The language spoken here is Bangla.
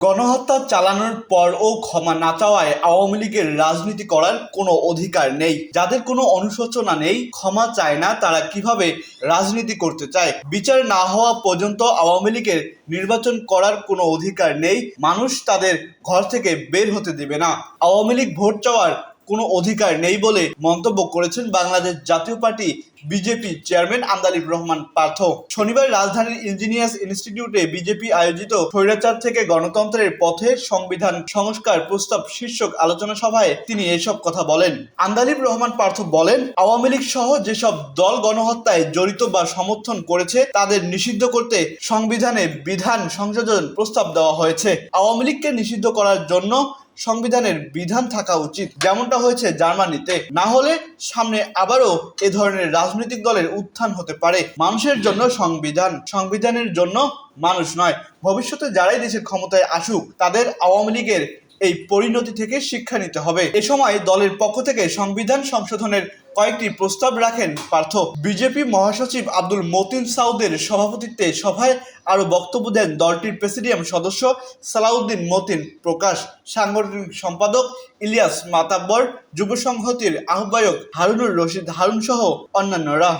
গণহত্যা চালানোর পরও ক্ষমা না চাওয়ায় আওয়ামী লীগের রাজনীতি করার কোনো অধিকার নেই। যাদের কোনো অনুশোচনা নেই, ক্ষমা চায় না, তারা কিভাবে রাজনীতি করতে চায়? বিচার না হওয়া পর্যন্ত আওয়ামী লীগের নির্বাচন করার কোনো অধিকার নেই। মানুষ তাদের ঘর থেকে বের হতে দেবে না। আওয়ামী লীগ ভোট চাওয়ার কোনো অধিকার নেই বলে মন্তব্য করেছেন বাংলাদেশ জাতীয় party BJP chairman Andalib Rahman Partha. শনিবার রাজধানীর ইঞ্জিনিয়ার্স ইনস্টিটিউটে বিজেপি আয়োজিত স্বৈরাচার থেকে গণতন্ত্রের পথে সংবিধান সংস্কার প্রস্তাব শীর্ষক আলোচনা সভায় তিনি এসব কথা বলেন। আন্দালিব রহমান পার্থ বলেন, আওয়ামী লীগ সহ যেসব দল গণহত্যায় জড়িত বা সমর্থন করেছে তাদের নিষিদ্ধ করতে সংবিধানে বিধান সংশোধন প্রস্তাব দেওয়া হয়েছে। আওয়ামী লীগকে নিষিদ্ধ করার জন্য সংবিধানের বিধান থাকা উচিত, যেমনটা হয়েছে জার্মানিতে। না হলে সামনে আবারও এ ধরনের রাজনৈতিক দলের উত্থান হতে পারে। মানুষের জন্য সংবিধান, সংবিধানের জন্য মানুষ নয়। ভবিষ্যতে যারাই দেশের ক্ষমতায় আসুক, তাদের আওয়ামী লীগের এই পরিণতি থেকে শিক্ষা নিতে হবে। এ সময় দলের পক্ষ থেকে সংবিধান সংশোধনের কয়েকটি প্রস্তাব রাখেন পার্থ। বিজেপি মহাসচিব আব্দুল মতিন সাউদের সভাপতিত্বে সভায় আরও বক্তব্য দেন দলটির প্রেসিডিয়াম সদস্য সালাউদ্দিন মতিন প্রকাশ, সাংগঠনিক সম্পাদক ইলিয়াস মাতাব্বর, যুব সংহতির আহ্বায়ক হারুনুর রশিদ হারুন সহ অন্যান্যরা।